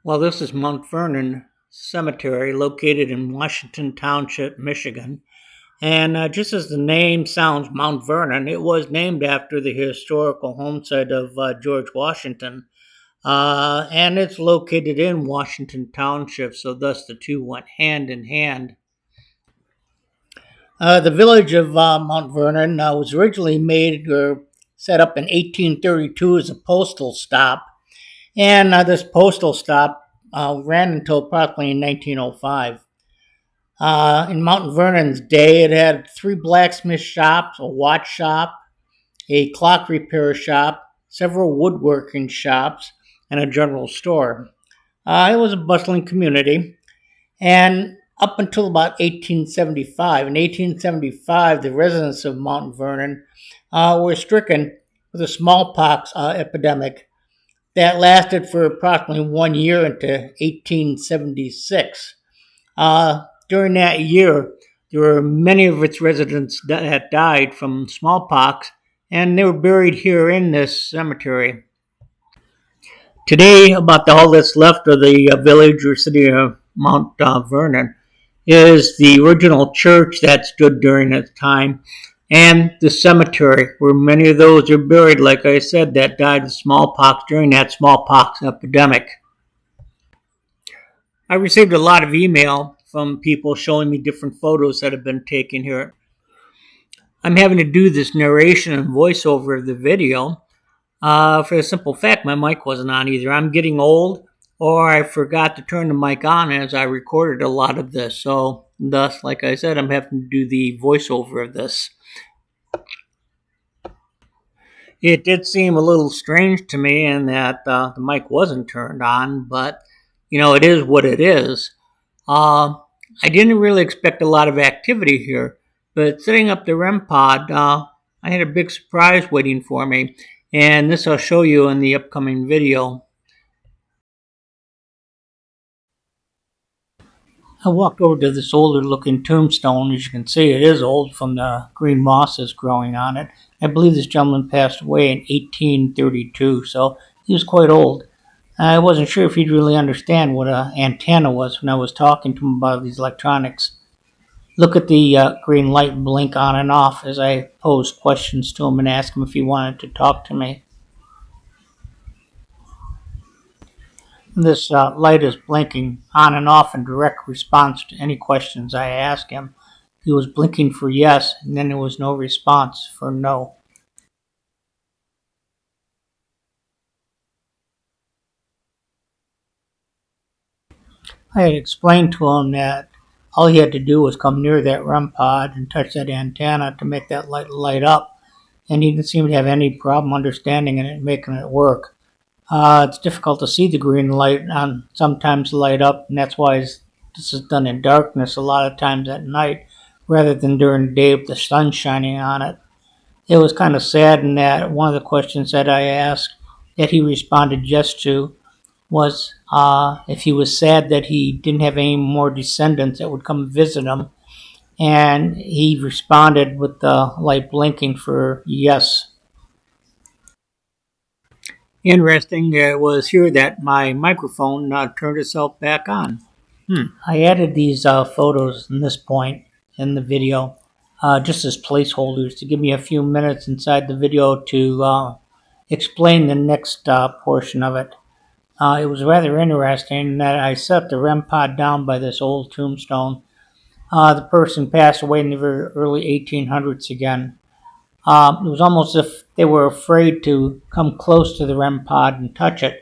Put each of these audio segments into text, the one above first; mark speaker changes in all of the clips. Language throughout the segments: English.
Speaker 1: Well, this is Mt Vernon Cemetery located in Washington Township, Michigan. And just as the name sounds, Mount Vernon, it was named after the historical homestead of George Washington. And it's located in Washington Township, so thus the two went hand in hand. The village of Mount Vernon was originally made or set up in 1832 as a postal stop. And this postal stop ran until approximately 1905. In Mount Vernon's day, it had three blacksmith shops, a watch shop, a clock repair shop, several woodworking shops, and a general store. It was a bustling community, and up until about 1875. In 1875, the residents of Mount Vernon were stricken with a smallpox epidemic that lasted for approximately 1 year into 1876. During that year, there were many of its residents that had died from smallpox, and they were buried here in this cemetery. Today, about all that's left of the village or city of Mount Vernon is the original church that stood during that time and the cemetery where many of those are buried, like I said, that died of smallpox during that smallpox epidemic. I received a lot of email from people showing me different photos that have been taken here. I'm having to do this narration and voiceover of the video for the simple fact my mic wasn't on either. I'm getting old, or I forgot to turn the mic on as I recorded a lot of this. So, thus, like I said, I'm having to do the voiceover of this. It did seem a little strange to me in that the mic wasn't turned on, but it is what it is. I didn't really expect a lot of activity here, but setting up the RemPod, I had a big surprise waiting for me, and this I'll show you in the upcoming video. I walked over to this older looking tombstone. As you can see, it is old from the green mosses growing on it. I believe this gentleman passed away in 1832, so he was quite old. I wasn't sure if he'd really understand what an antenna was when I was talking to him about these electronics. Look at the green light blink on and off as I posed questions to him and asked him if he wanted to talk to me. This light is blinking on and off in direct response to any questions I ask him. He was blinking for yes, and then there was no response for no. I had explained to him that all he had to do was come near that RemPod and touch that antenna to make that light up, and he didn't seem to have any problem understanding it and making it work. It's difficult to see the green light sometimes light up, and that's why this is done in darkness a lot of times at night rather than during the day with the sun shining on it. It was kind of sad in that one of the questions that I asked that he responded yes to was if he was sad that he didn't have any more descendants that would come visit him, and he responded with the light blinking for yes. Interesting, it was here that my microphone turned itself back on. I added these photos in this point in the video just as placeholders to give me a few minutes inside the video to explain the next portion of it. It was rather interesting that I set the RemPod down by this old tombstone. The person passed away in the very early 1800s again. It was almost as if they were afraid to come close to the RemPod and touch it,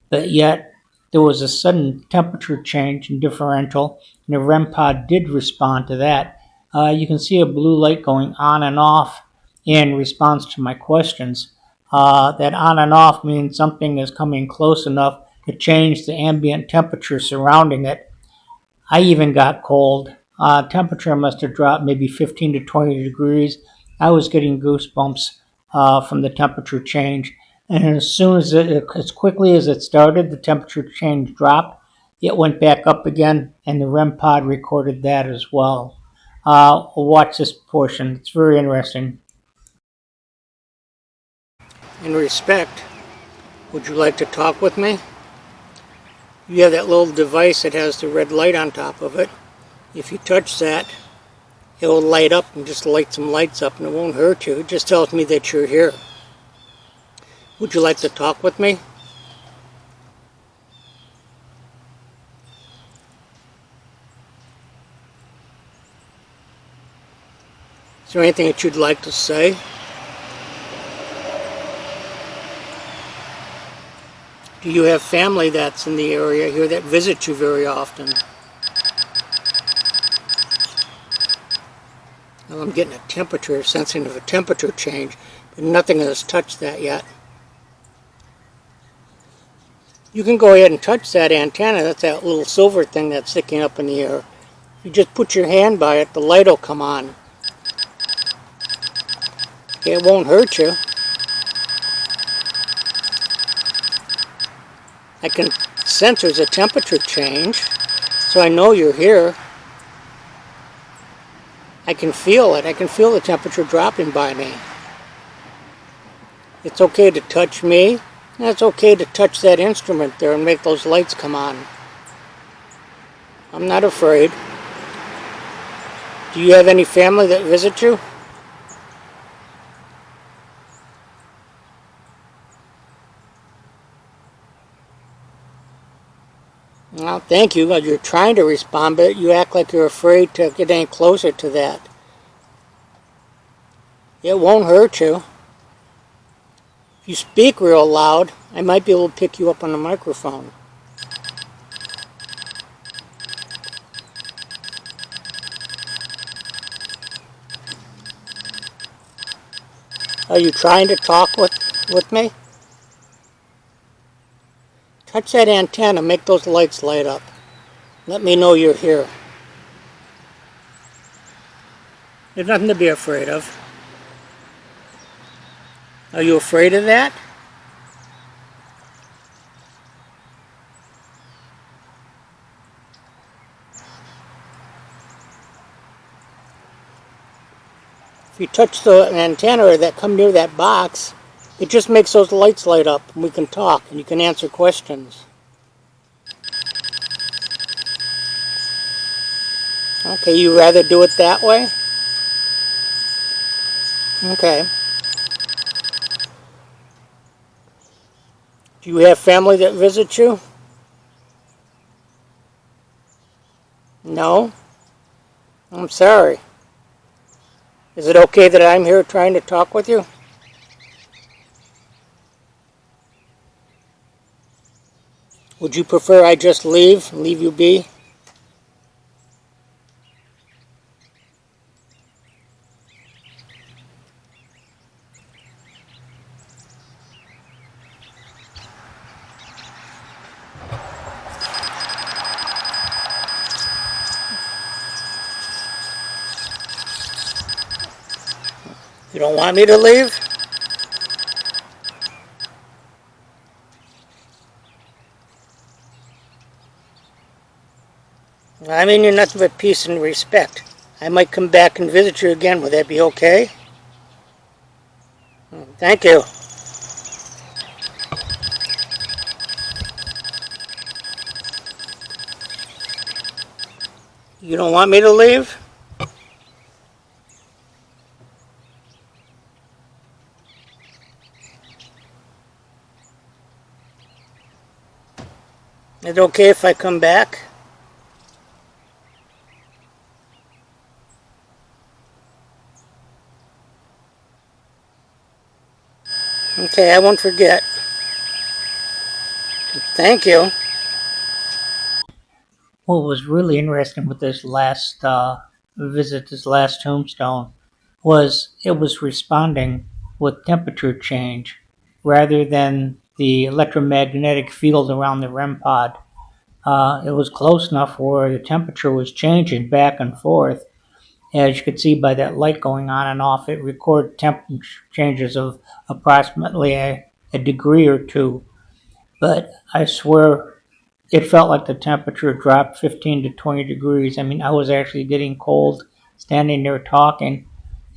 Speaker 1: but yet there was a sudden temperature change and differential, and the RemPod did respond to that. You can see a blue light going on and off in response to my questions. That on and off means something is coming close enough to change the ambient temperature surrounding it. I even got cold. Temperature must have dropped maybe 15 to 20 degrees. I was getting goosebumps from the temperature change. And as soon as as quickly as it started, the temperature change dropped. It went back up again, and the RemPod recorded that as well. We'll watch this portion. It's very interesting. In respect, would you like to talk with me? You have that little device that has the red light on top of it. If you touch that, it will light up and just light some lights up, and it won't hurt you. It just tells me that you're here. Would you like to talk with me? Is there anything that you'd like to say? Do you have family that's in the area here that visit you very often? Well, I'm getting a temperature, sensing of a temperature change, but nothing has touched that yet. You can go ahead and touch that antenna. That's that little silver thing that's sticking up in the air. If you just put your hand by it, the light will come on. It won't hurt you. I can sense there's a temperature change, so I know you're here. I can feel it. I can feel the temperature dropping by me. It's okay to touch me, and it's okay to touch that instrument there and make those lights come on. I'm not afraid. Do you have any family that visit you? Well, thank you. You're trying to respond, but you act like you're afraid to get any closer to that. It won't hurt you. If you speak real loud, I might be able to pick you up on the microphone. Are you trying to talk with me? Touch that antenna, make those lights light up. Let me know you're here. There's nothing to be afraid of. Are you afraid of that? If you touch the antenna or that come near that box, it just makes those lights light up and we can talk and you can answer questions. Okay, you rather do it that way? Okay. Do you have family that visits you? No? I'm sorry. Is it okay that I'm here trying to talk with you? Would you prefer I just leave you be? You don't want me to leave? I mean, you're nothing but peace and respect. I might come back and visit you again. Would that be okay? Thank you. You don't want me to leave? Is it okay if I come back? Okay, I won't forget. Thank you. What was really interesting with this last visit, this last tombstone, was it was responding with temperature change rather than the electromagnetic field around the RemPod. It was close enough where the temperature was changing back and forth. As you could see by that light going on and off, it recorded temperature changes of approximately a degree or two. But I swear it felt like the temperature dropped 15 to 20 degrees. I mean, I was actually getting cold standing there talking.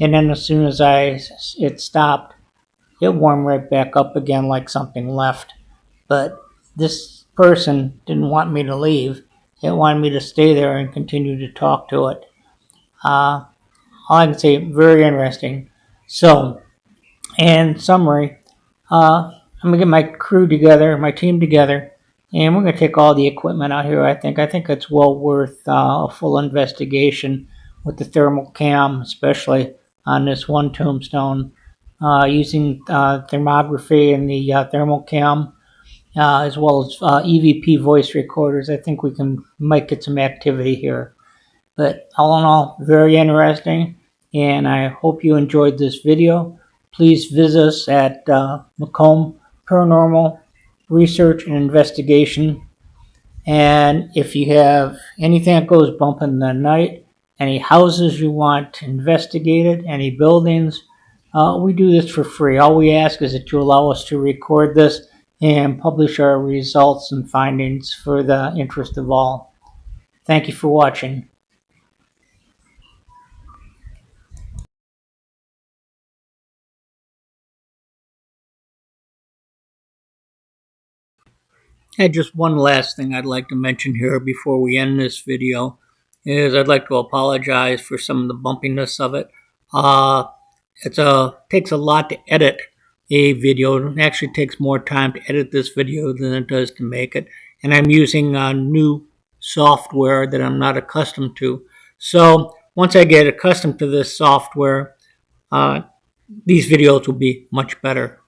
Speaker 1: And then as soon as it stopped, it warmed right back up again like something left. But this person didn't want me to leave. It wanted me to stay there and continue to talk to it. All I can say, very interesting. So, in summary, I'm gonna get my crew together, my team together, and we're gonna take all the equipment out here. I think it's well worth a full investigation with the thermal cam, especially on this one tombstone, using thermography and the thermal cam, as well as EVP voice recorders. I think we might get some activity here. But all in all, very interesting, and I hope you enjoyed this video. Please visit us at Macomb Paranormal Research and Investigation. And if you have anything that goes bump in the night, any houses you want investigated, any buildings, we do this for free. All we ask is that you allow us to record this and publish our results and findings for the interest of all. Thank you for watching. And just one last thing I'd like to mention here before we end this video is I'd like to apologize for some of the bumpiness of it. It takes a lot to edit a video. It actually takes more time to edit this video than it does to make it. And I'm using new software that I'm not accustomed to. So once I get accustomed to this software, these videos will be much better.